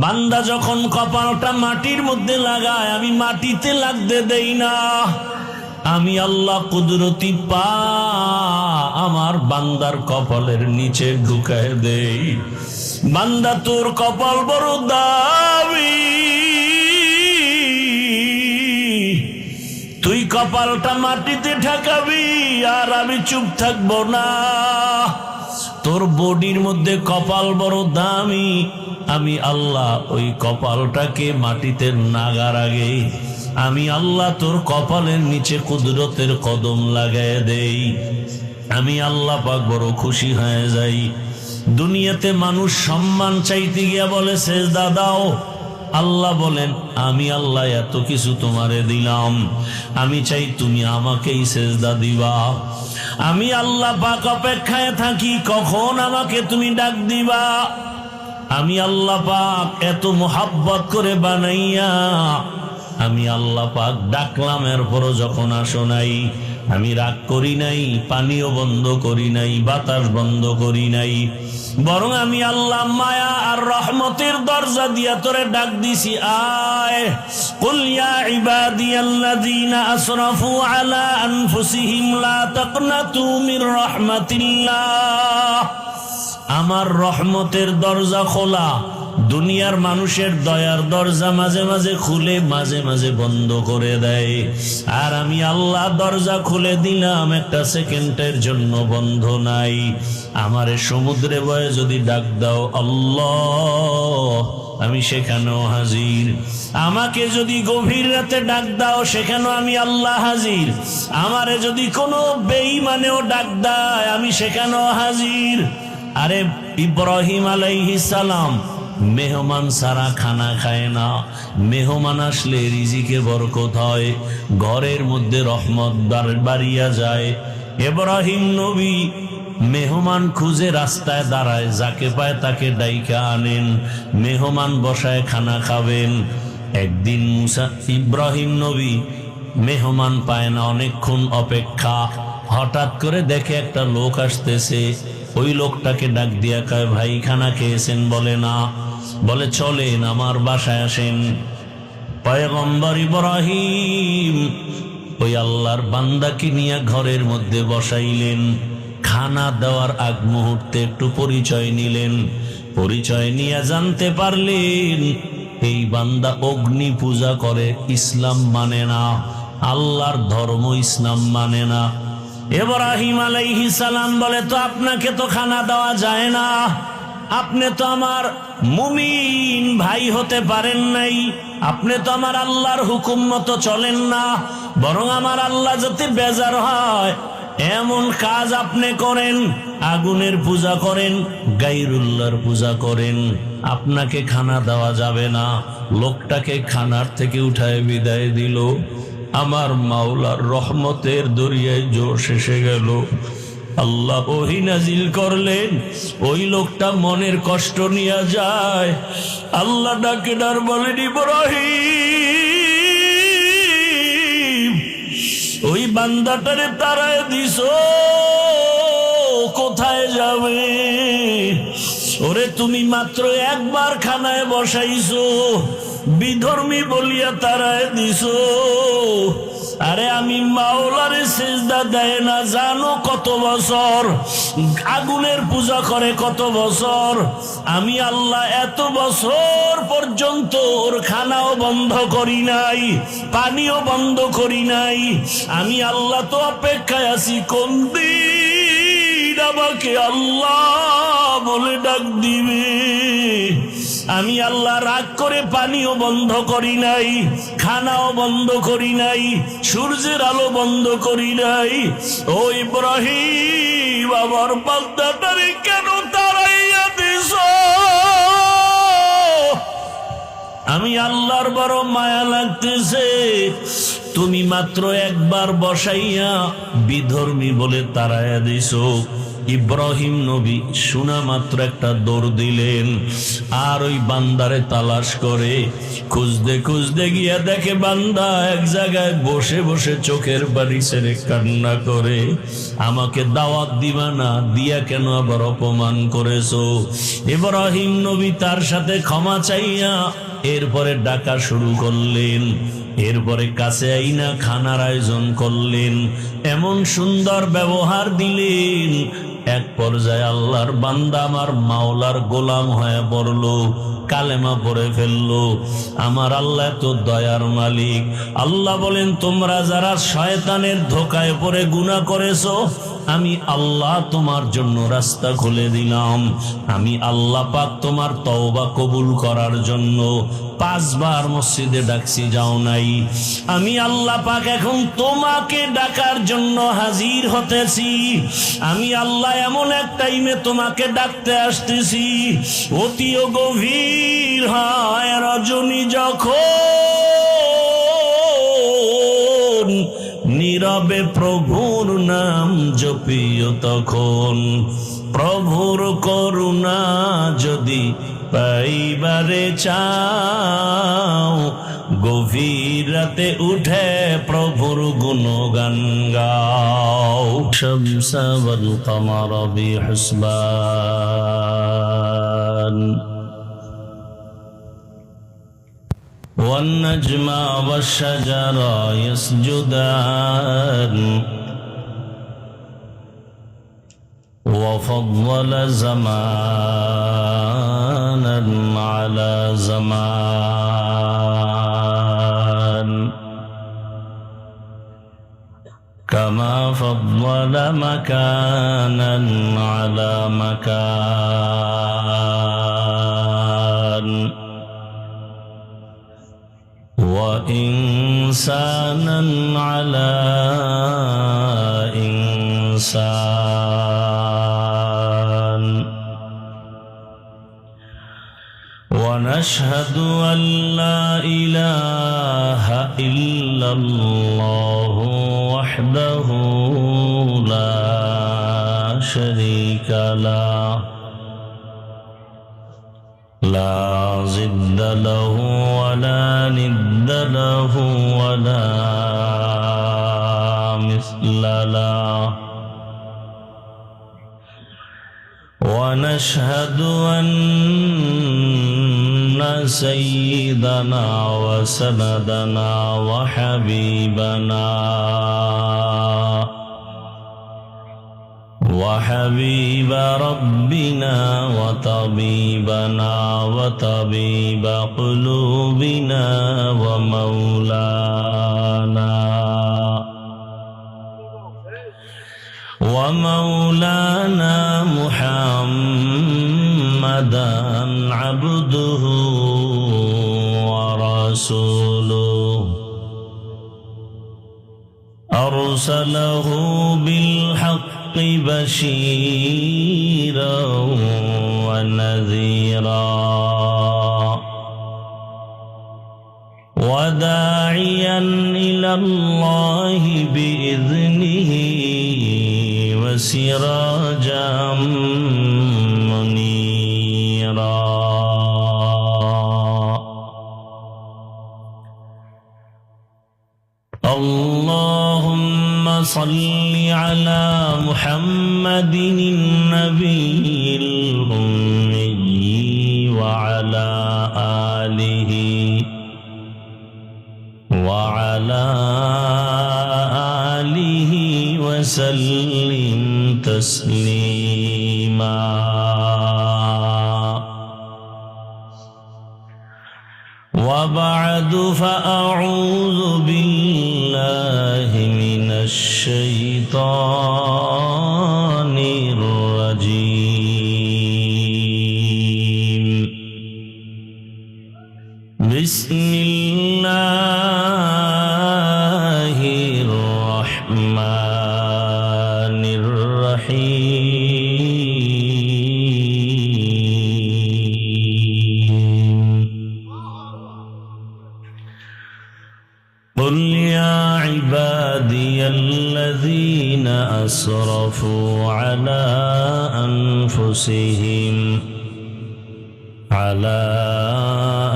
বান্দা যখন কপালটা মাটির মধ্যে লাগায় আমি মাটিতে লাগতে দেই না, আমি আল্লাহ কুদরতি পা আমার বান্দার কপালের নিচে ঢুকায় দেই। বান্দা তোর কপাল বড় দামি, তুই কপালটা মাটিতে ঠেকাবি আর আমি চুপ থাকবো না। তোর বডির মধ্যে কপাল বড় দামি, আমি আল্লাহ ওই কপালটাকে মাটিতে নাগার আগে আমি আল্লাহ তোর কপালের নিচে কুদরতের কদম লাগায় দেই। আমি আল্লাহ পাক বড় খুশি হয়ে যাই। দুনিয়াতে মানুষ সম্মান চাইতে গিয়া বলে সেজদা দাও, আল্লাহ বলেন আমি আল্লাহ এত কিছু তোমারে দিলাম, আমি চাই তুমি আমাকেই সেজদা দিবা। আমি আল্লাহ পাক অপেক্ষায় থাকি কখন আমাকে তুমি ডাক দিবা। আমি আল্লাহ পাক এত মোহাব্বত করে বানাইয়া আমি আল্লাহ পাক ডাকলাম, এরপরও যখন আসো নাই, আমি রাগ করি নাই, পানিও বন্ধ করি নাই, বাতাস বন্ধ করি নাই, বরং আমি আল্লাহ মায়া আর রহমতের দরজা দিয়া তোরে ডাক দিছি, আয় কুল ইয়া ইবাদিয়াল্লাযীনা আসরাফু আলা আনফুসিহিম লা তাকনাতু মির রাহমাতিল্লাহ। আমার রহমতের দরজা খোলা, দুনিয়ার মানুষের দয়ার দরজা মাঝে মাঝে খুলে মাঝে মাঝে বন্ধ করে দেয়, আর আমি আল্লাহ দরজা খুলে দিলাম, একটা সেকেন্ডের জন্য বন্ধ নাই। আমারে সমুদ্রে বয়ে যদি ডাক দাও আল্লাহ, আমি সেখানেও হাজির। আমাকে যদি গভীর রাতে ডাক দাও, সেখানেও আমি আল্লাহ হাজির। আমারে যদি কোনো বেঈমানেও ডাক দেয়, আমি সেখানেও হাজির। আরে ইব্রাহিম আলাইহিস সালাম মেহমান সারা খানা খায় না, মেহমান আসলে রিজিকে বরকত হয়, ঘরের মধ্যে রহমত বাড়িয়া যায়। ইব্রাহিম নবী মেহমান খুঁজে রাস্তায় দাঁড়ায়, যাকে পায় তাকে ডাইকা আনেন, মেহমান বসায় খানা খাবেন। একদিন ইব্রাহিম নবী মেহমান পায় না, অনেকক্ষণ অপেক্ষা, হঠাৎ করে দেখে একটা লোক আসতেছে। ওই লোকটাকে ডাক দিয়া কয়, ভাই খানা খেয়েছেন? বলে না। বলে চলেন আমার বাসায় আসেন। পয়গম্বর ইব্রাহিম ওই আল্লাহর বান্দাকে নিয়ে ঘরের মধ্যে বসাইলেন। খানা দেওয়ার আগ মুহূর্তে একটু পরিচয় নিলেন। পরিচয় নিয়ে জানতে পারলেন এই বান্দা অগ্নি পূজা করে, ইসলাম মানে না, আল্লাহর ধর্ম ইসলাম মানে না। ইব্রাহিম আলাইহিস সালাম বলে, তো আপনাকে তো খানা দেওয়া যায় না, আপনি তো আমার মুমিন ভাই হতে পারেন নাই, আপনি তো আমার আল্লাহর হুকুম মতো চলেন না, বরং আমার আল্লাহ যাতে বেজার হয় এমন কাজ আপনি করেন, আগুনের পূজা করেন, গায়রুল্লাহর পূজা করেন, আপনাকে খানা দেওয়া যাবে না। লোকটাকে খানার থেকে উঠায় বিদায় দিল। আমার মাওলার রহমতের দরিয়ায় জোশ এসে গেল। আল্লাহ ওহী নাজিল করলেন, ওই লোকটা মনের কষ্ট নিয়ে যায়। আল্লাহ ডাকে ডার বলেন, ইব্রাহিম ওই বান্দাটারে তাড়ায় দিছো, কোথায় যাবে? ওরে তুমি মাত্র একবার খানায় বসাইছো, বিধর্মী বলিয়া তাড়ায় দিছো। আরে আমি মাওলারে সিজদা দেয় না জানো কত বছর, আগুনের পূজা করে কত বছর, আমি আল্লাহ এত বছর পর্যন্ত ওর খানাও বন্ধ করি নাই, পানিও বন্ধ করি নাই। আমি আল্লাহ তো অপেক্ষায় আছি কোন দিন আমাকে আল্লাহ বলে ডাক দিবে। আমি আল্লাহ রাগ করে পানিও বন্ধ করি নাই, খানাও বন্ধ করি নাই, সূর্যের আলো বন্ধ করি নাই। ও ইব্রাহিম আমার বান্দাটারে কেন তাড়াইয়া দিছ? আমি আল্লাহর বড় মায়া লাগতেছে, তুমি মাত্র একবার বসাইয়া বিধর্মী বলে তাড়াইয়া দিছো। ইব্রাহিম নবী শোনা মাত্র একটা দৌড় দিলেন, আর ওই বান্দারে তালাশ করে খুঁজতে খুঁজতে গিয়া দেখে বান্দা এক জায়গায় বসে বসে চোখের পানি ছেড়ে কান্না করে। আমাকে দাওয়াত দিবা না, দিয়া কেন আবার অপমান করেছো? ইব্রাহিম নবী তার সাথে ক্ষমা চাইয়া এরপরে ডাকা শুরু করলেন, এরপরে কাছে আইনা খানার আয়োজন করলেন, এমন সুন্দর ব্যবহার দিলেন। এক পর্যায়ে আল্লাহর বান্দা আমার মাওলার গোলাম হয়ে পড়লো, কালেমা পড়ে ফেললো। আমার আল্লাহ তো দয়ার মালিক। আল্লাহ বলেন, তোমরা যারা শয়তানের ধোকায় পড়ে গুনাহ করেছো, আমি আল্লাহ তোমার জন্য রাস্তা খুলে দিলাম। আমি আল্লাহ পাক তোমার তওবা কবুল করার জন্য 5 বার মসজিদে ডাকছি, যাও নাই। আমি আল্লাহ পাক এখন তোমাকে ডাকার জন্য হাজির হতেছি। আমি আল্লাহ এমন এক টাইমে তোমাকে ডাকতে আসতেছি, অতিও গভীর হয় রজনী যখন, নীরবে প্রভুর নাম জপিও তখন। প্রভুর করুণা যদি পাইবারে চাও, গভীর রাতে উঠে প্রভুর গুণগান গাও। শামসা ওয়াল কমার বিহুসবান والنجم والشجر يسجدان وفضل زمانا على زمان كما فضل مكانا على مكان وإنسانا على إنسان ونشهد أن لا إله إلا الله وحده لا شريك له لا ضد له ولا ند له ولا مثل له ونشهد أن سيدنا وسندنا وحبيب ربنا وطبيبنا وطبيب قلوبنا ومولانا محمدا عبده ورسوله أرسله بالحق بشيرا ونذيرا وداعيا إلى الله بإذنه وسراجا منيرا اللهم صل على محمد النبي الأمي وعلى آله وسلم تسليما وبعد فأعوذ بالله من الشيطان الرجيم بسم الله الرحمن الرحيم قل يا عبادي الذين أسرفوا على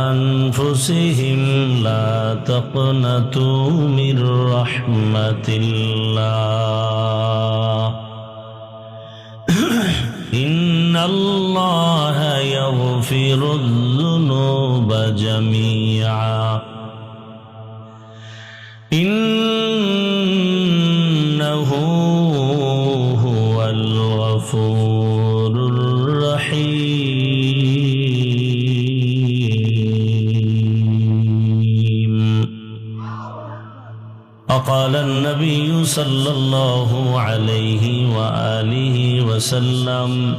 أنفسهم لا تقنطوا من رحمة الله إن الله يغفر الذنوب جميعا إنه هو الغفور الرحيم. وقال النبي صلى الله عليه وآله وسلم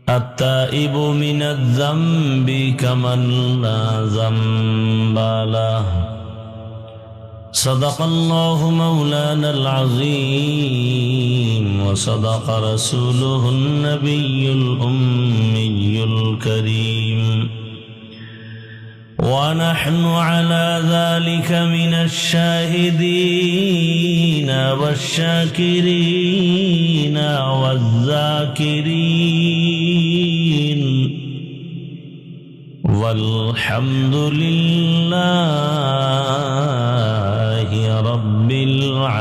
التائب من الذنب كمن لا ذنب له صدق الله مولانا العظيم وصدق رسوله النبي الأمي الكريم ونحن على ذلك من الشاهدين والشاكرين والذاكرين والحمد لله رب العالمين.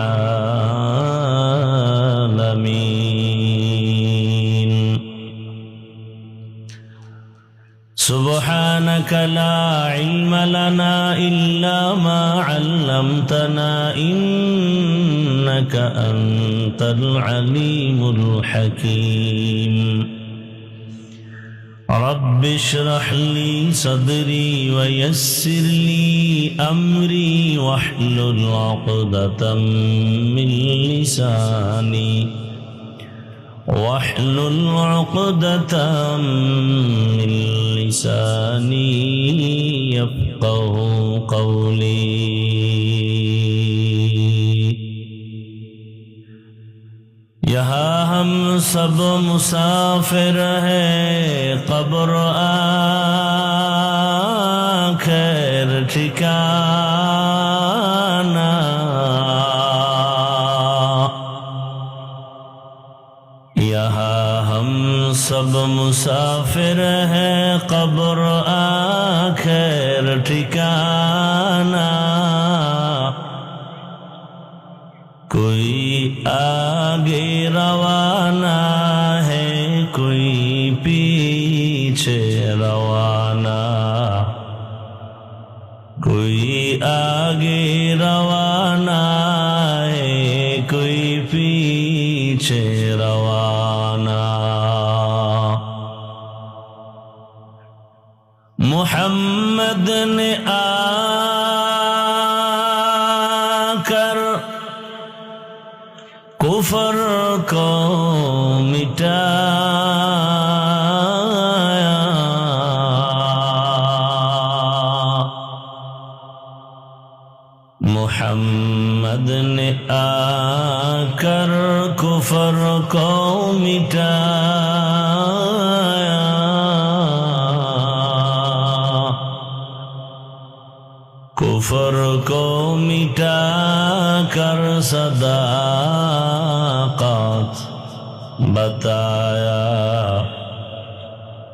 سبحانك لا علم لنا إلا ما علمتنا إنك أنت العليم الحكيم. رب اشرح لي صدري ويسر لي أمري واحلل عقدة من لساني يفقه قولي. यहाँ हम सब मुसाफिर हैं कब्र आखिर ठिकाना यहाँ हम सब मुसाफिर हैं कब्र आखिर ठिकाना कोई आगे रवाना है कोई पीछे रवाना कोई आगे रवाना है कोई पीछे रवाना. मोहम्मद ने आकर कुफर को मिटाया मोहम्मद ने आकर कुफर को मिटाया कुफर को मिटा कर सदाकत बताया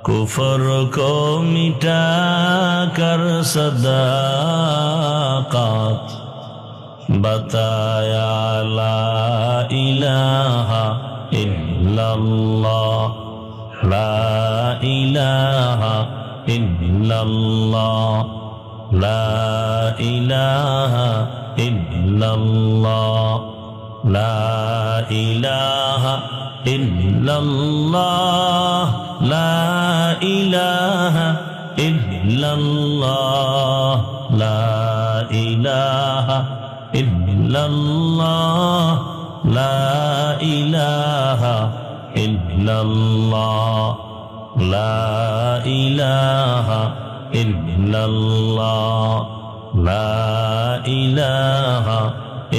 कुफर को मिटा कर सदाकत बताया. ला इलाहा इल्लल्लाह ला इलाहा इल्लल्लाह ला इलाहा इल्लल्लाह ला इलाहा इल्लल्लाह ला इलाहा इल्लल्लाह ला इलाहा इल्लल्लाह ला इलाहा इल्लल्लाह ला इलाहा इल्लल्लाह ला इलाहा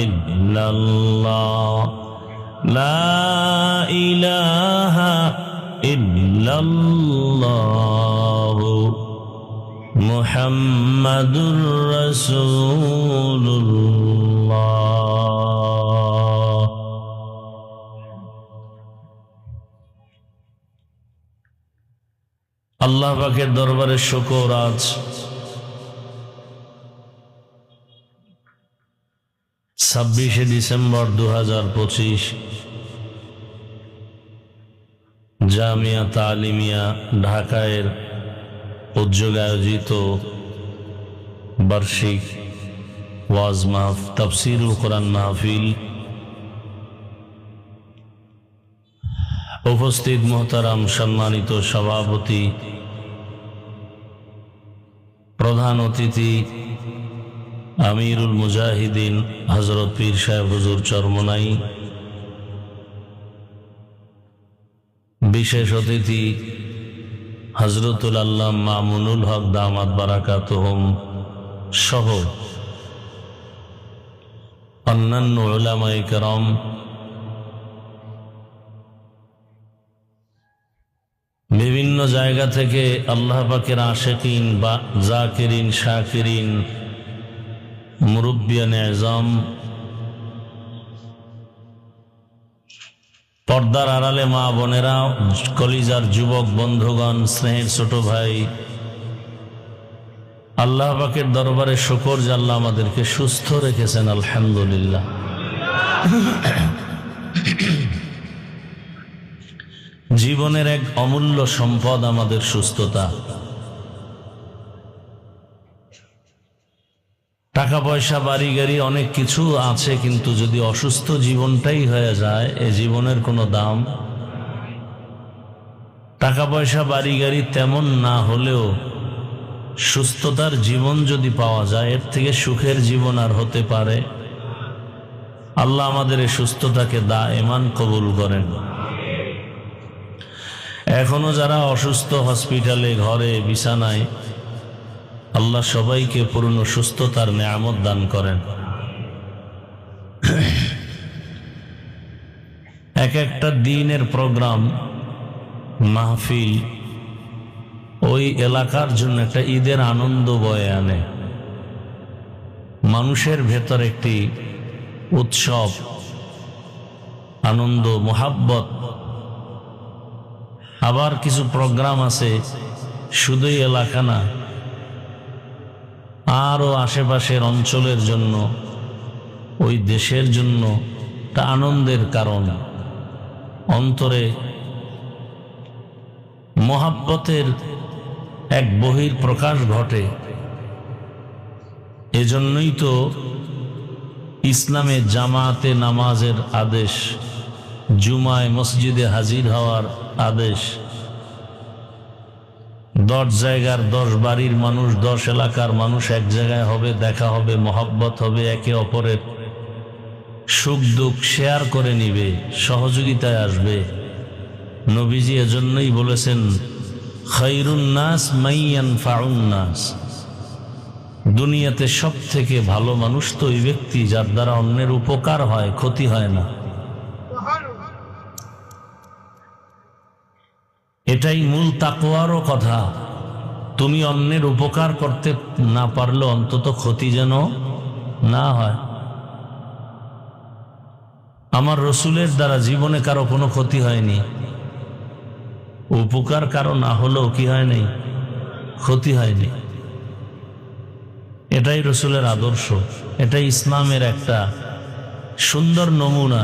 इल्लल्लाह ला इलाहा इल्लल्लाह মুহাম্মাদুর রাসূলুল্লাহ। আল্লাহ পাকের দরবারে শুকর আজ 26শে ডিসেম্বর 2025 জামিয়া তালিমিয়া ঢাকায়ের উদ্যোগে আয়োজিত বার্ষিক ওয়াজ তাফসীরুল কোরআন মাহফিল। উপস্থিত মোহতারাম সম্মানিত সভাপতি, প্রধান অতিথি আমিরুল মুজাহিদিন হযরত পীর সাহেব হুজুর চরমনাই, বিশেষ অতিথি হযরতুল আল্লামা মামুনুল হক দামাত বারাকাতুহুম সহ অন্যান্য উলামায়ে কেরাম, বিভিন্ন জায়গা থেকে আল্লাহ পাকের আশিকিন বা জাকিরিন শাকিরিন, মুরব্বিয়ানে আযম, পর্দার আড়ালে মা বোনেরা, কলিজার যুবক বন্ধুগণ, স্নেহের ছোট ভাই, আল্লাহ পাকের দরবারে শুকর যে আল্লাহ আমাদেরকে সুস্থ রেখেছেন, আলহামদুলিল্লাহ। জীবনের এক অমূল্য সম্পদ আমাদের সুস্থতা। টাকা পয়সা বাড়ি গাড়ি অনেক কিছু আছে, কিন্তু যদি অসুস্থ জীবনটাই হয়ে যায়, এ জীবনের কোনো দাম। টাকা পয়সা বাড়ি গাড়ি তেমন না হলেও সুস্থতার জীবন যদি পাওয়া যায়, এর থেকে সুখের জীবন আর হতে পারে? আল্লাহ আমাদের এই সুস্থতাকে দায়েমান কবুল করেন। এখনো যারা অসুস্থ, হসপিটালে, ঘরে, বিছানায়, আল্লাহ সবাইকে পূর্ণ সুস্থতার নেয়ামত দান করেন। এক একটা দিনের প্রোগ্রাম, মাহফিল ওই এলাকার জন্য একটা ঈদের আনন্দ বয়ে আনে। মানুষের ভেতর একটি উৎসব, আনন্দ, মোহাব্বত। আবার কিছু প্রোগ্রাম আছে শুধুই এলাকা না, আরও আশেপাশের অঞ্চলের জন্য, ওই দেশের জন্য একটা আনন্দের কারণ। অন্তরে মোহাব্বতের এক বহির প্রকাশ ঘটে। এজন্যই তো ইসলামে জামাতে নামাজের আদেশ, জুমায় মসজিদে হাজির হওয়ার আদেশ। 10 জায়গার 10 বাড়ির মানুষ, 10 এলাকার মানুষ এক জায়গায় হবে, দেখা হবে, মহব্বত হবে, একে অপরের সুখ দুঃখ শেয়ার করে নিবে, সহযোগিতায় আসবে। নবীজি এজন্যই বলেছেন, খায়রুন নাস মাইয়ানফাউন নাস, দুনিয়াতে সব থেকে ভালো মানুষ তো ওই ব্যক্তি যার দ্বারা অন্যের উপকার হয়, ক্ষতি হয় না। এটাই মূল তাকওয়ারও কথা। তুমি অন্যের উপকার করতে না পারলে অন্তত ক্ষতি যেন না হয়। আমার রসুলের দ্বারা জীবনে কারো কোনো ক্ষতি হয়নি, উপকার কারো না হলেও কি হয়নি, ক্ষতি হয়নি। এটাই রসুলের আদর্শ, এটাই ইসলামের একটা সুন্দর নমুনা।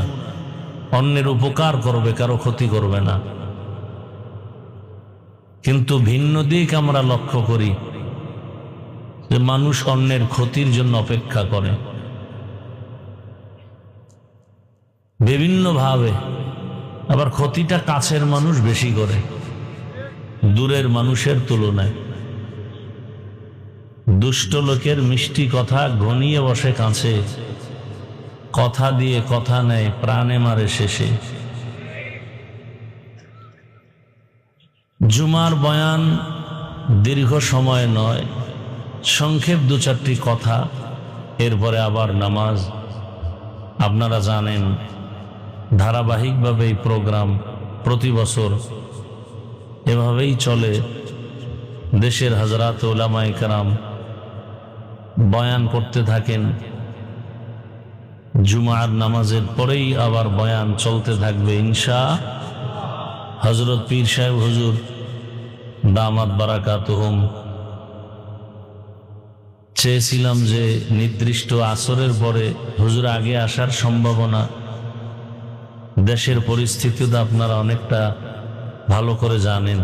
অন্যের উপকার করবে, কারো ক্ষতি করবে না। কিন্তু ভিন্ন দিক আমরা লক্ষ্য করি যে মানুষ অন্যের ক্ষতির জন্য অপেক্ষা করে বিভিন্নভাবে। আবার ক্ষতিটা কাছের মানুষ বেশি করে দূরের মানুষের তুলনায়। দুষ্ট লোকের মিষ্টি কথা ঘনিয়ে বসে কাছে, কথা দিয়ে কথা নেয়, প্রাণে মারে শেষে। জুমার বয়ান দীর্ঘ সময় নয়, সংক্ষেপ 2-4টি কথা, এরপরে আবার নামাজ। আপনারা জানেন ধারাবাহিকভাবে এই প্রোগ্রাম প্রতি বছর এভাবেই চলে। দেশের হযরত উলামায়ে কেরাম বয়ান করতে থাকেন। জুমার নামাজের পরেই আবার বয়ান চলতে থাকবে ইনশাআল্লাহ। হযরত পীর সাহেব হুজুর দামাত বারাকাতুহুম চেয়েছিলাম যে নির্দিষ্ট আসরের পরে হুজুর আগে আসার সম্ভাবনা, দেশের পরিস্থিতি তো আপনারা অনেকটা ভালো করে জানেন,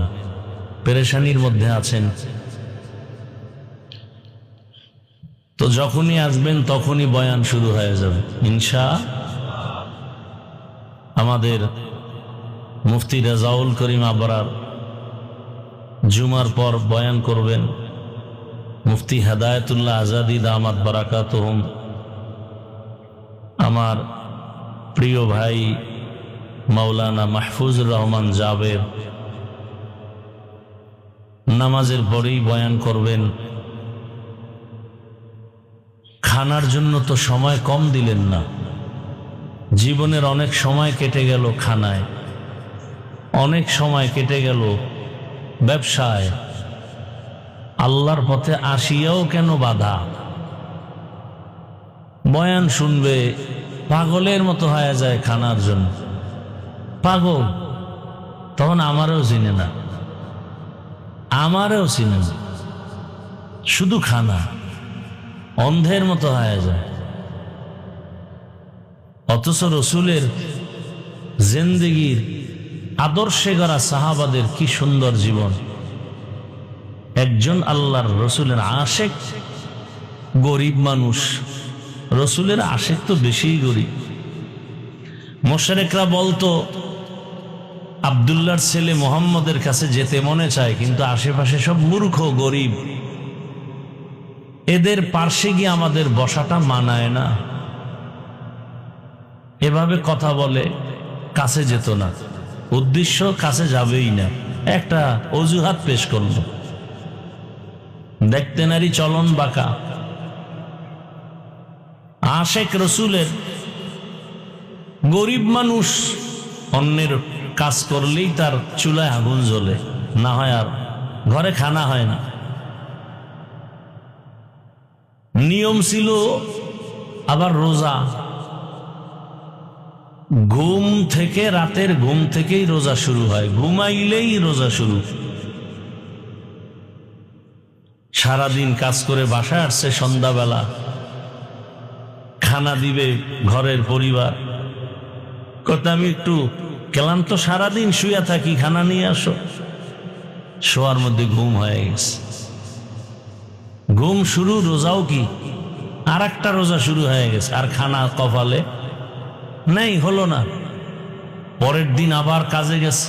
পেরেশানির মধ্যে আছেন। তো যখনই আসবেন তখনই বয়ান শুরু হয়ে যাবে ইনশাআল্লাহ। আমাদের মুফতি রেজাউল করিম আবরার জুমার পর বয়ান করবেন। মুফতি হেদায়েতুল্লাহ আজাদি দামাত বারাকাতুহুম, আমার প্রিয় ভাই মাওলানা মাহফুজুর রহমান জাবের নামাজের পরেই বয়ান করবেন। খানার জন্য তো সময় কম দিলেন না, জীবনের অনেক সময় কেটে গেল খানায়, অনেক সময় কেটে গেল ব্যবসায়, আল্লাহর পথে আসিয়াও কেন বাধা? বয়ান শুনবে পাগলের মতো হয়ে যায় খানার জন্য। পাগল তখন আমারও চিনে না, আমারও চিনে না, শুধু খানা, অন্ধের মতো হয়ে যায়। অথচ রসুলের জিন্দেগির আদর্শে গড়া সাহাবাদের কি সুন্দর জীবন। একজন আল্লাহর রসুলের আশেক গরিব মানুষ, রসুলের আশেক তো বেশিই গরিব। মুশরিকরা বলতো আব্দুল্লাহর ছেলে মুহাম্মদের কাছে যেতে মনে চায়, কিন্তু আশেপাশে সব মূর্খ গরিব, এদের পার্শ্বে গিয়ে আমাদের বসাটা মানায় না। এভাবে কথা বলে, কাছে যেত না, উদ্দেশ্য কাছে যাবেই না, একটা অজুহাত পেশ করলো। দেখতে নারী চলন বাঁকা। আশেক রসুলের গরিব মানুষ, অন্যের কাজ করলেই তার চুলায় আগুন জ্বলে, না হয় আর ঘরে খানা হয় না। নিয়ম ছিল আবার রোজা, ঘুম থেকে, রাতের ঘুম থেকেই রোজা শুরু হয়, ঘুমাইলেই রোজা শুরু। সারাদিন কাজ করে বাসায় আসছে, সন্ধ্যাবেলা খানা দিবে ঘরের পরিবার, কথা আমি একটু ক্লান্ত, সারাদিন শুয়ে থাকি, খানা নিয়ে আসো। শোয়ার মধ্যে ঘুম হয়ে গেছে, ঘুম শুরু, রোজাও কি আর একটা রোজা শুরু হয়ে গেছে, আর খানা কপালে নেই, হলো না। পরের দিন আবার কাজে গেছে,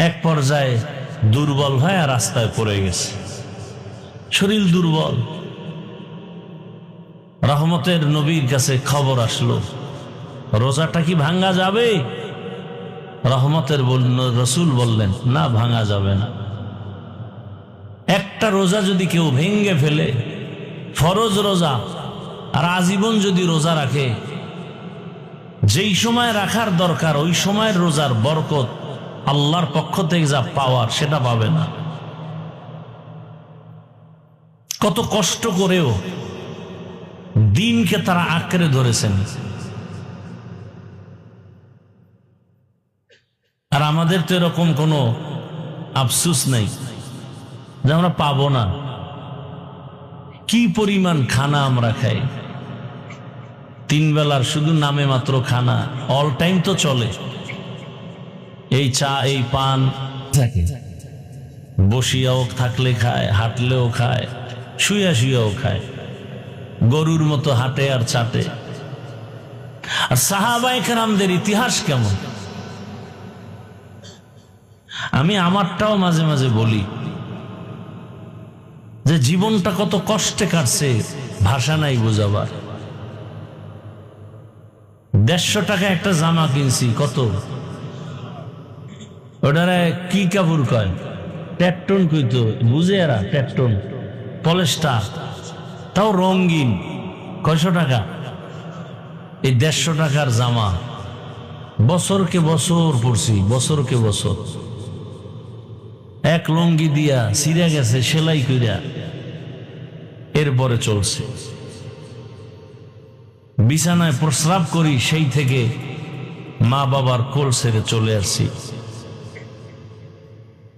এক পর্যায়ে দুর্বল হয়ে রাস্তায় পড়ে গেছে, শরীর দুর্বল। রহমতের নবীর কাছে খবর আসলো, রোজাটা কি ভাঙ্গা যাবে? রহমতের রসুল বললেন, না, ভাঙ্গা যাবে না। একটা রোজা যদি কেউ ভেঙ্গে ফেলে, ফরজ রোজা, আর আজীবন যদি রোজা রাখে, যেই সময় রাখার দরকার ওই সময়ের রোজার বরকত, আল্লাহর পক্ষ থেকে যা পাওয়ার সেটা পাবে না। কত কষ্ট করেও দিনকে তারা আঁকড়ে ধরেছেন, আর আমাদের তো এরকম কোনো আফসুস নেই যে আমরা পাবো না। কি পরিমাণ খানা আমরা খাই, তিন বেলার শুধু নামে মাত্র খানা, অল টাইম তো চলে। এই চা, এই পান থাকে, বসিয়াও থাকলে খায়, হাঁটলেও খায়, শুয়া শুয়াও খায়, গরুর মতো হাঁটে আর চাটে। আর সাহাবায়ে কেরামদের ইতিহাস কেমন, আমি আমারটাও মাঝে মাঝে বলি যে জীবনটা কত কষ্টে কাটছে, ভাষা নাই বোঝাবার। 150 টাকা একটা জামা কিনছি, কত ওটারে কি কাপড় কয়, টেকটন কইতো, বুঝে এরা, টেকটন পলেস্টার, তাও রঙিন, কয়শো টাকা। এই 150 টাকার জামা বছরকে বছর পরছি, বছরকে বছর। এক লুঙ্গি দিয়া ছিঁড়ে গেছে সেলাই কইরা, এরপরে চলছে। বিছানায় প্রস্রাব করি, সেই থেকে মা বাবার কোল ছেড়ে চলে আসছি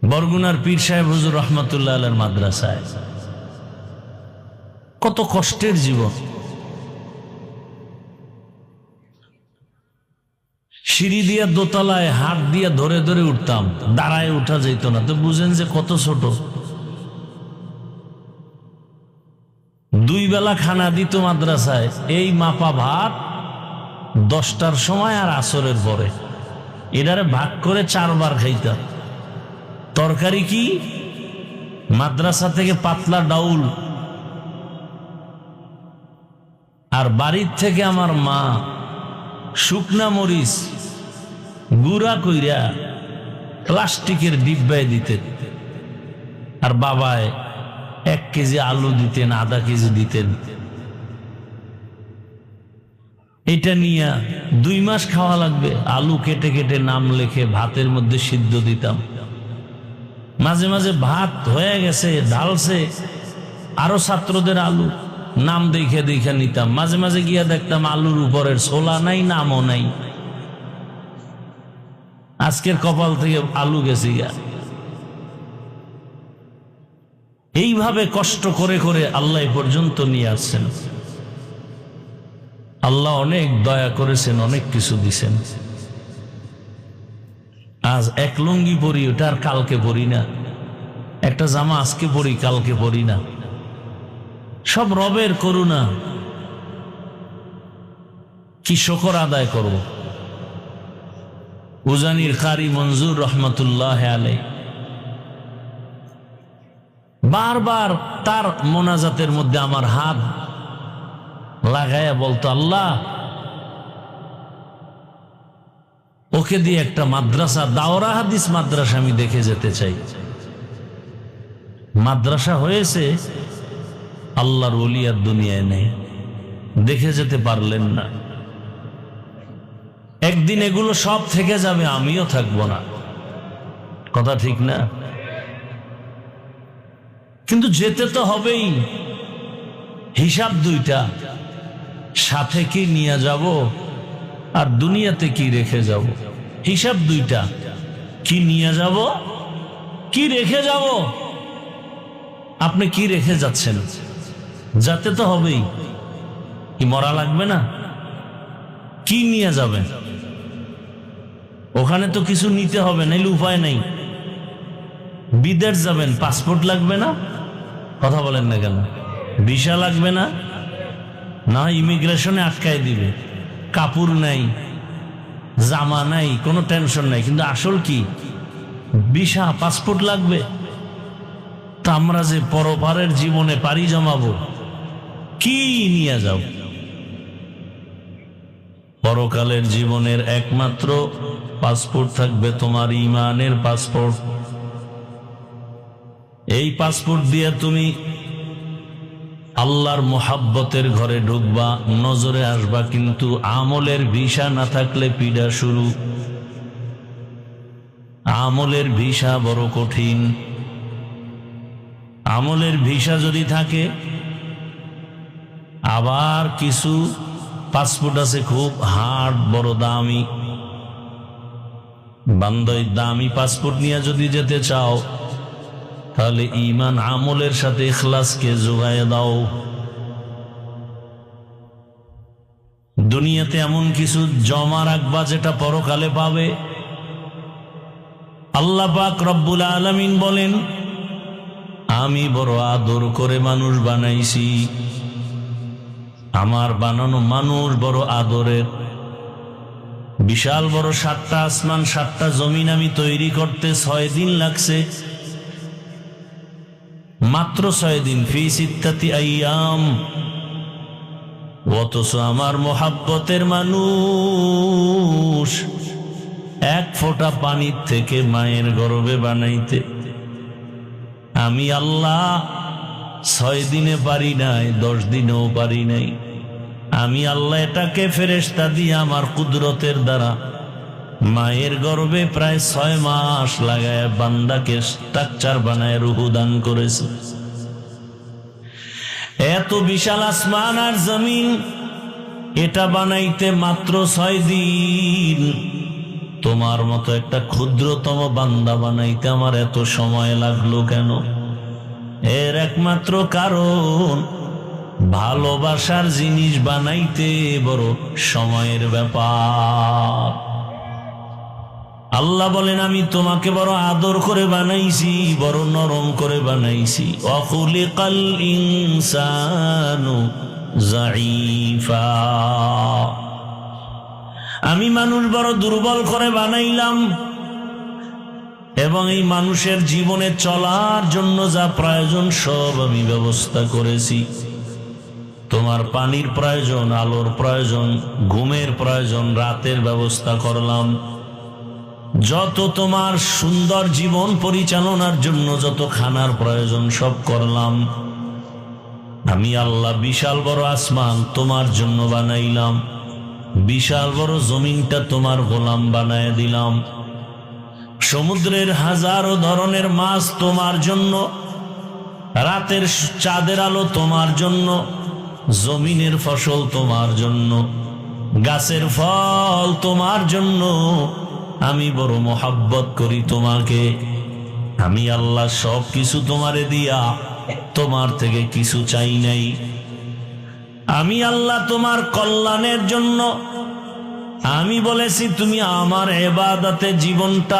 বরগুনার পীর সাহেব হুজুর রহমতুল্লাহ আলাইহির মাদ্রাসায়। কত কষ্টের জীবন। সিঁড়ি দিয়া দোতলায় হাত দিয়া ধরে ধরে উঠতাম, দাঁড়ায় উঠা যেত না। তো বুঝেন যে কত ছোট। 2 বেলা খানা দিত মাদ্রাসায়, এই মাপা ভাত 10টার সময় আর আসরের পরে। এটারে ভাগ করে 4 বার খাইতাম। তরকারি কি? মাদ্রাসা থেকে পাতলা ডাউল, আর বাড়ির থেকে আমার মা শুকনা মরিচ গুঁড়া কইরা প্লাস্টিকের ডিব্বায় দিতেন, আর বাবায় 1 কেজি আলু দিতেন, আধা কেজি দিতেন। এটা নিয়ে 2 মাস খাওয়া লাগবে। আলু কেটে কেটে নাম লিখে ভাতের মধ্যে সিদ্ধ দিতাম। মাঝে মাঝে ভাত হয়ে গেছে, ঢালছে, আরো ছাত্রদের আলু নাম দেখে দেখে নিতাম। মাঝে মাঝে গিয়া দেখতাম আলুর উপরের ছোলা নাই, নামও নাই। আজকের কপাল থেকে আলু গেছে গা। এইভাবে কষ্ট করে করে আল্লাহ পর্যন্ত নিয়ে আসছেন। আল্লাহ অনেক দয়া করেছেন, অনেক কিছু দিছেন। আজ এক লুঙ্গি পরি, ওটা আর কালকে পরি না। একটা জামা আজকে পরি, কালকে পরি না। সব রবের করুণা। কি শুকর আদায় করব। উজানির কারি মনজুর রহমতুল্লাহ আলাইহি বারবার তার মোনাজাতের মধ্যে আমার হাত লাগায়া বলতো, আল্লাহ ওকে দিয়ে একটা মাদ্রাসা, দাওরা হাদিস মাদ্রাসা আমি দেখে যেতে চাই। মাদ্রাসা হয়েছে, আল্লাহর ওলি আর দুনিয়ায় নেই, দেখে যেতে পারলেন না। একদিন এগুলো সব থেকে যাবে, আমিও থাকবো না। কথা ঠিক না? কিন্তু যেতে তো হবেই। হিসাব 2টা, সাথে কি নিয়ে যাব আর দুনিয়াতে কি রেখে যাব। হিসাব 2টা, কি নিয়ে যাব, কি রেখে যাব। আপনি কি রেখে যাচ্ছেন? যেতে তো হবেই। কি মরা লাগবে না? কি নিয়ে যাবেন? ওখানে তো কিছু নিতে হবে, নাইলে উপায় নাই। বিদেশ যাবেন, পাসপোর্ট লাগবে না? কথা বলেন না কেন? ভিসা লাগবে না? না, ইমিগ্রেশনে আটকায় দিবে। কাপড় নাই, জামা নাই, কোনো টেনশন নাই। কিন্তু আসল কি? ভিসা, পাসপোর্ট লাগবে। তা আমরা যে পরপারের জীবনে পাড়ি জমাবো, কি নিয়ে যাও? পরকালের জীবনের একমাত্র পাসপোর্ট থাকবে তোমার ঈমানের পাসপোর্ট। এই পাসপোর্ট দিয়ে তুমি আল্লাহর মোহাব্বতের ঘরে ঢুকবা, নজরে আসবা। কিন্তু আমলের ভিসা না থাকলে পীড়া শুরু। আমলের ভিসা বড় কঠিন। আমলের ভিসা যদি থাকে, আবার কিছু পাসপোর্ট আছে খুব হার্ড, বড় দামি। বান্দই দামি পাসপোর্ট নিয়ে যদি যেতে চাও, তাহলে ঈমান আমলের সাথে ইখলাসকে যোগায় দাও। দুনিয়াতে এমন কিছু জমা রাখবা যেটা পরকালে পাবে। আল্লাহ পাক রব্বুল আলামিন বলেন, আমি বড় আদর করে মানুষ বানাইছি। আমার বানানো মানুষ বড় আদরের। বিশাল বড় 7টা আসমান 7টা জমিন আমি তৈরি করতে 6 দিন লাগছে। মাত্র 6 দিন, ফি 6 আইয়াম। অথচ আমার মোহাব্বতের মানুষ 1 ফোঁটা পানির থেকে মায়ের গর্ভে বানাইতে আমি আল্লাহ 6 দিনে পারি নাই, 10 দিনেও পারি নাই। আমি আল্লাহ এটাকে ফেরেশতা দিয়ে আমার কুদরতের দ্বারা মায়ের গর্ভে প্রায় 6 মাস লাগায় বান্দাকে স্ট্রাকচার বানায় রূহ দান করেছে। এত বিশাল আসমান আর জমিন, এটা বানাইতে মাত্র 6 দিন। তোমার মতো একটা ক্ষুদ্রতম বান্দা বানাইতে আমার এত সময় লাগলো কেন? এর একমাত্র কারণ, ভালোবাসার জিনিস বানাইতে বড় সময়ের ব্যাপার। আল্লাহ বলেন, আমি তোমাকে বড় আদর করে বানাইছি, বড় নরম করে বানাইছি। ওয়াখুলিকাল ইনসানু যায়ীফা। আমি মানুষ বড় দুর্বল করে বানাইলাম, এবং এই মানুষের জীবনে চলার জন্য যা প্রয়োজন সব আমি ব্যবস্থা করেছি। তোমার পানির প্রয়োজন, আলোর প্রয়োজন, ঘুমের প্রয়োজন, রাতের ব্যবস্থা করলাম। যত তোমার সুন্দর জীবন পরিচালনার জন্য যত খানার প্রয়োজন সব করলাম। আমি আল্লাহ বিশাল বড় আসমান তোমার জন্য বানাইলাম, বিশাল বড় জমিনটা তোমার গোলাম বানায় দিলাম। সমুদ্রের হাজারো ধরনের মাছ তোমার জন্য, রাতের চাঁদের আলো তোমার জন্য, জমিনের ফসল তোমার জন্য, গাছের ফল তোমার জন্য। আমি বড় মোহাব্বত করি তোমাকে। আমি আল্লাহ সব কিছু তোমারে দিয়া তোমার থেকে কিছু চাই নাই। আমি আল্লাহ তোমার কল্যাণের জন্য আমি বলেছি তুমি আমার ইবাদতে জীবনটা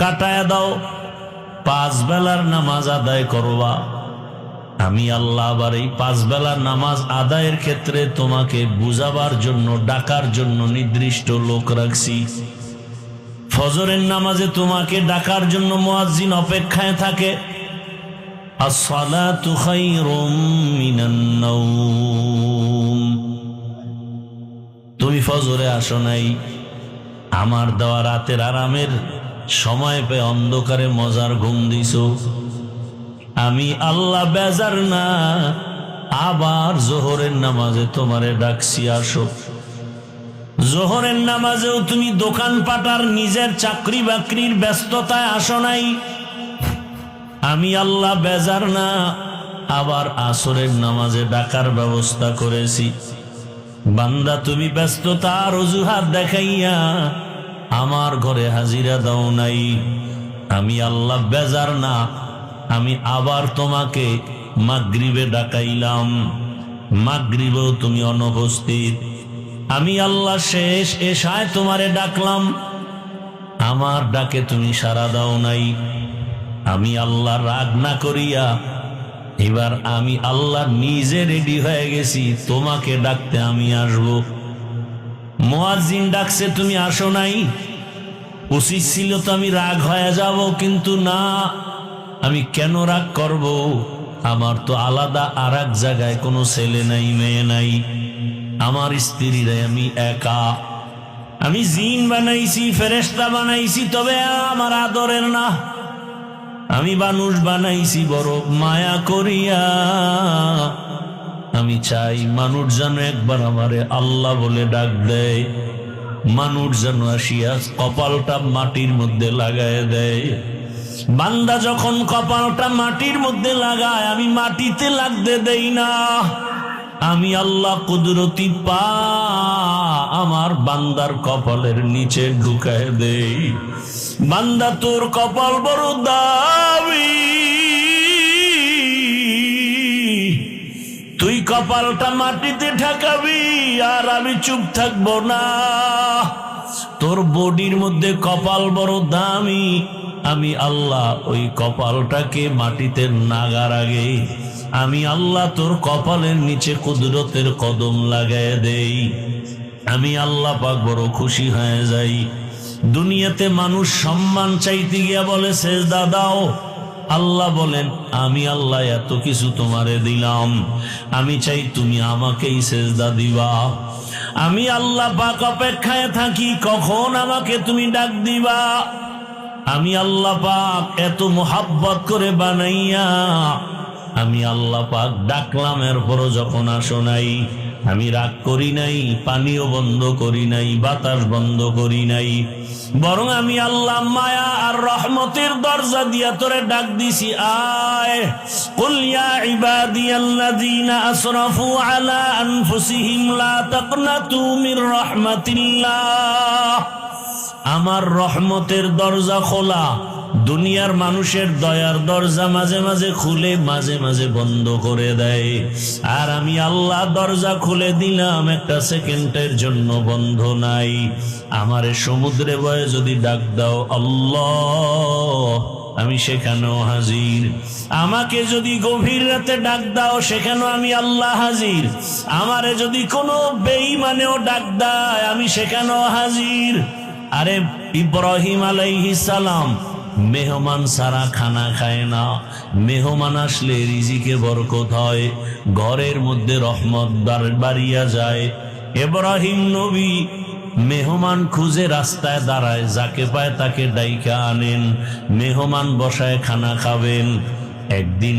কাটায় দাও, 5 বেলার নামাজ আদায় করবা। আমি আল্লাহ আবার এই 5 বেলার নামাজ আদায়ের ক্ষেত্রে তোমাকে বুঝাবার জন্য, ডাকার জন্য নির্দিষ্ট লোক রাখছি। ফজরের নামাজে তোমাকে ডাকার জন্য মুয়াজ্জিন অপেক্ষায় থাকে। as-salatu khairum minan nawm। তুমি ফজরে আসো নাই, আমার দেওয়া রাতের আরামের সময় পেয়ে অন্ধকারে মজার ঘুম দিছো। আমি আল্লাহ বেজার না, আবার জোহরের নামাজে তোমারে ডাকছি আসো। জোহরের নামাজেও তুমি দোকান পাটার নিজের চাকরি বাকরির ব্যস্ততায় আসো নাই। আমি আল্লাহ বেজার না, আবার আসরের নামাজে ডাকার ব্যবস্থা করেছি। বান্দা তুমি ব্যস্ততার অজুহাত দেখাইয়া আমার ঘরে হাজিরা দাও নাই। আমি আল্লাহ বেজার না, আমি আবার তোমাকে মাগরিবে ডাকাইলাম, মাগরিবেও তুমি অনুপস্থিত। আমি আল্লাহ শেষ এশায় তোমারে ডাকলাম, আমার ডাকে তুমি সাড়া দাও নাই। আমি আল্লাহ রাগ না করিয়া এবার আমি আল্লাহ নিজে রেডি হয়ে গেছি, তোমাকে ডাকতে আমি আসব। মুয়াজ্জিন ডাকছে, তুমি আসো নাই। উচিত ছিল তো আমি রাগ হয়ে যাব, কিন্তু না, আমি কেন রাগ করব? আমার তো আলাদা আর এক জায়গায় কোনো ছেলে নাই, মেয়ে নাই, আমার স্ত্রীরাই আমি একা। আমি জিন বানাইছি, ফেরেশতা বানাইছি, তবে আমার আদরের না। আমি মানুষ বানাইছি বড় মায়া করিয়া। আমি চাই মানুষ যেন একবার আমারে আল্লাহ বলে ডাক দেয়, মানুষ যেন আসিয়া কপালটা মাটির মধ্যে লাগায় দেয়। বান্দা যখন কপালটা মাটির মধ্যে লাগায়, আমি মাটিতে লাগতে দেই না। আমি আল্লাহ কুদরতি পা আমার বান্দার কপালের নিচে ঢুকায় দেই। বান্দা তোর কপাল বড় দামি, তুই কপালটা মাটিতে ঠেকাবি আর আমি চুপ থাকবো না। তোর বডির মধ্যে কপাল বড় দামি, আমি আল্লাহ ওই কপালটাকে মাটিতে নাগার আগে আমি আল্লাহ তোর কপালের নিচে কুদরতের কদম লাগায় দেই। আমি আল্লাহ পাক বড় খুশি হয়ে যাই। দুনিয়াতে মানুষ সম্মান চাইতে গিয়া বলে সেজদা দাও, আল্লাহ বলেন আমি আল্লাহ এত কিছু তোমারে দিলাম, আমি চাই তুমি আমাকেই সেজদা দিবা। আমি আল্লাহ পাক অপেক্ষায় থাকি কখন আমাকে তুমি ডাক দিবা। আমি আল্লাহ পাক এত মোহাব্বত করে বানাইয়া আমি আল্লাহ পাক ডাকলাম, এরপরও যখন আসো নাই, আমি রাগ করি নাই, পানিও বন্ধ করি নাই, বাতাস বন্ধ করি নাই, বরং আমি আল্লাহ মায়া আর রহমতের দরজা দিয়া তোরে ডাক দিছি, আয়। কুল ইয়া ইবাদিয়াল্লাযীনা আসরাফু আলা আনফুসিহিম লা তাকনাতু মির রাহমাতিল্লাহ। আমার রহমতের দরজা খোলা, দুনিয়ার মানুষের দয়ার দরজা মাঝে মাঝে খুলে, মাঝে মাঝে বন্ধ করে দেয়। আর আমি আল্লাহ দরজা খুলে দিলাম, একটা সেকেন্ডের জন্য বন্ধ নাই। আমারে সমুদ্রে বয়ে যদি ডাক দাও আল্লাহ, আমি সেখানেও হাজির। আমাকে যদি গভীর রাতে ডাক দাও, সেখানেও আমি আল্লাহ হাজির। আমারে যদি কোনো বেঈমানেও ডাক দেয়, আমি সেখানেও হাজির। আরে ইব্রাহিম আলাইহিস সালাম মেহমান সারা খানা খায় না, মেহমান আসলে রিজিকে বরকত হয়, ঘরের মধ্যে রহমত বাড়িয়া যায়। ইব্রাহিম নবী মেহমান খুঁজে রাস্তায় দাঁড়ায়, যাকে পায় তাকে ডাইকা আনেন, মেহমান বসায় খানা খাবেন। একদিন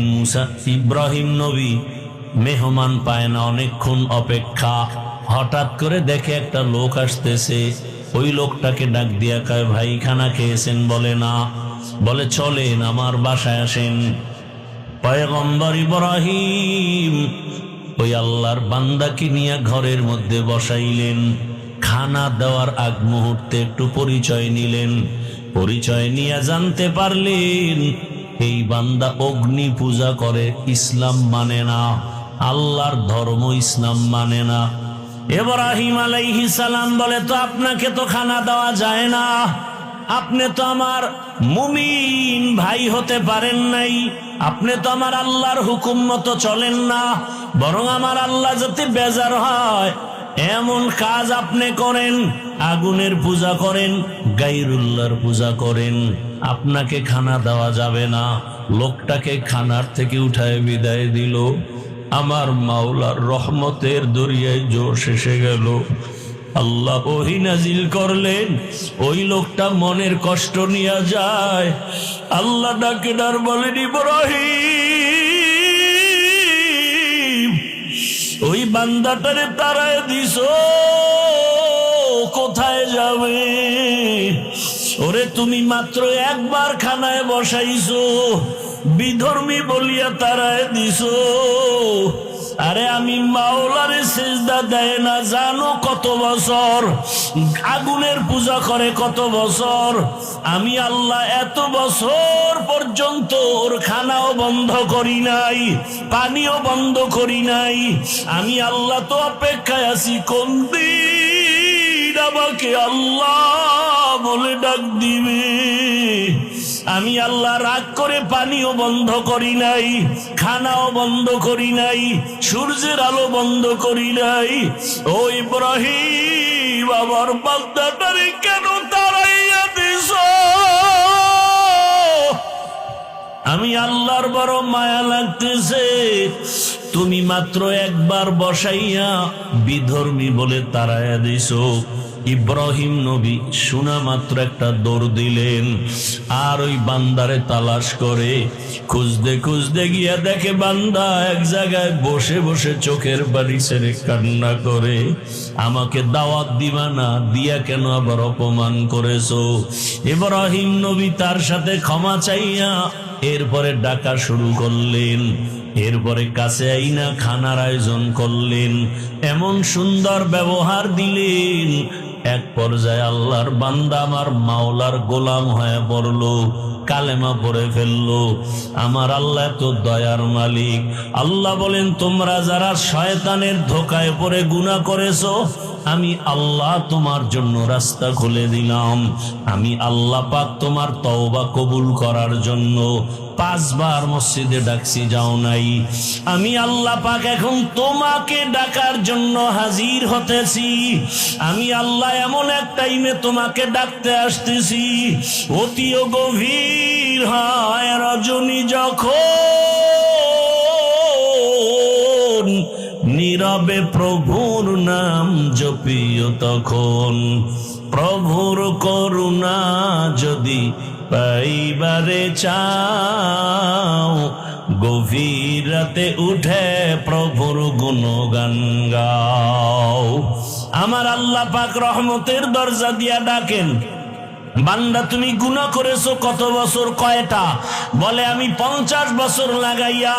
ইব্রাহিম নবী মেহমান পায় না, অনেকক্ষণ অপেক্ষা, হঠাৎ করে দেখে একটা লোক আসতেছে। ওই লোকটাকে ডাক দিয়া কয়, ভাই খানা খেয়েছেন? বলে না। বলে চলেন আমার বাসায় আসেন। পয়গম্বর ইব্রাহিম ওই আল্লাহর বান্দাকে নিয়ে ঘরের মধ্যে বসাইলেন। খানা দেওয়ার আগ মুহূর্তে একটু পরিচয় নিলেন। পরিচয় নিয়ে জানতে পারলেন এই বান্দা অগ্নি পূজা করে, ইসলাম মানে না, আল্লাহর ধর্ম ইসলাম মানে না। ইব্রাহিম আলাইহিস সালাম বলে, তো আপনাকে তো খানা দেওয়া যায় না, আপনি তো আমার মুমিন ভাই হতে পারেন নাই, আপনি তো আমার আল্লাহর হুকুম মতো চলেন না, বরং আমার আল্লাহ যাতে বেজার হয় এমন কাজ আপনি করেন, আগুনের পূজা করেন, গায়রুল্লাহর পূজা করেন, আপনাকে খানা দেওয়া যাবে না। লোকটাকে খানার থেকে উঠায় বিদায় দিল। আমার মাওলার রহমতের দরিয়ায় জোশ এসে গেল। আল্লাহ ওহী নাজিল করলেন, ওই লোকটা মনের কষ্ট নিয়ে যায়। আল্লাহ ডাকে ডার বলেন, ইব্রাহিম ওই বান্দাটারে তাড়ায় দিছো, কোথায় যাবে? ওরে তুমি মাত্র একবার খানায় বসাইছো, বিধর্মী বলিয়া তাড়ায় দিছো। আরে আমি মাওলারে সিজদা দেয় না জানো কত বছর, আগুনের পূজা করে কত বছর, আমি আল্লাহ এত বছর পর্যন্ত ওর খানাও বন্ধ করি নাই, পানিও বন্ধ করি নাই। আমি আল্লাহ তো অপেক্ষায় আছি কোন দিন আমাকে আল্লাহ বলে ডাক দিবে। আমি আল্লাহ রাগ করে পানিও বন্ধ করি নাই, খানাও বন্ধ করি নাই, সূর্যের আলো বন্ধ করি নাই। ও ইব্রাহিম আমার বান্দাটারে কেন তাড়াইয়া দিছো? আমি আল্লাহর বড় মায়া লাগতেছে, তুমি মাত্র একবার বসাইয়া বিধর্মী বলে তাড়াইয়া দিছো। ইব্রাহিম নবী শোনা মাত্র একটা দৌড় দিলেন, আর ওই বান্দারে তালাশ করে খুঁজতে খুঁজতে গিয়া দেখে বান্দা এক জায়গায় বসে বসে চোখের বাড়ি ছেড়ে কান্না করে, আমাকে দাওয়াত দিবা না, দিয়া কেন আবার অপমান করেছো? ইব্রাহিম নবী তার সাথে ক্ষমা চাইয়া এরপরে ডাকা শুরু করলেন। এরপরে কাছে আইনা খানার আয়োজন করলেন, এমন সুন্দর ব্যবহার দিলেন। এক পর্যায়ে আল্লাহর বান্দা আমার মাওলার গোলাম হয়ে পড়লো, কালেমা পড়ে ফেললো। আমার আল্লাহ তো দয়ার মালিক। আল্লাহ বলেন, তোমরা যারা শয়তানের ধোকায় পড়ে গুনাহ করেছো, আমি আল্লাহ তোমার জন্য রাস্তা খুলে দিলাম। আমি আল্লাহ পাক তোমার তওবা কবুল করার জন্য 5 বার মসজিদে ডাকছি, যাও নাই। আমি আল্লাহ পাক এখন তোমাকে ডাকার জন্য হাজির হতেছি। আমি আল্লাহ এমন এক টাইমে তোমাকে ডাকতে আসতেছি, অতিও গভীর হয় রজনী যখন, নীরবে প্রভুর নাম জপিও তখন। প্রভুর করুণা যদি পাইবারে চাও, গভীর রাতে উঠে প্রভুর গুণগান গাও। আমার আল্লাহ পাক রহমতের দরজা দিয়া ডাকেন, বান্দা তুমি গুনাহ করেছো কত বছর, কয়টা? বলে আমি 50 বছর লাগাইয়া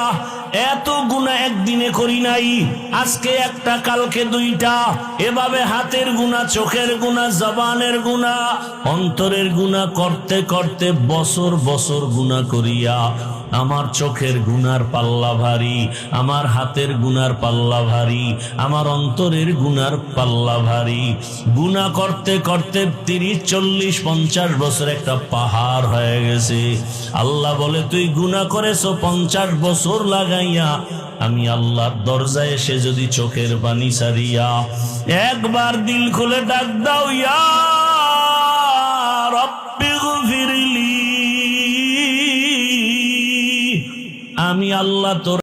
এত গুনাহ একদিনে করি নাই, আজকে একটা কালকে দুইটা, এভাবে হাতের গুনাহ, চোখের গুনাহ, জবানের গুনাহ, অন্তরের গুনাহ করতে করতে বছর বছর গুনাহ করিয়া আমার চোখের গুনার পাল্লা ভারী, আমার হাতের গুনার পাল্লা ভারী, আমার অন্তরের গুনার পাল্লা ভারী। গুনাহ করতে করতে 30, 40, 50 বছর একটা পাহাড় হয়ে গেছে। আল্লাহ বলে তুই গুনাহ করেছো 50 বছর লাগাইয়া, আমি আল্লাহর দরজায় এসে যদি চোখের পানি ছাড়িয়া একবার দিল খুলে ডাক দাও, ইয়া রব্বি গফিরলি, আমি আল্লাহ তোর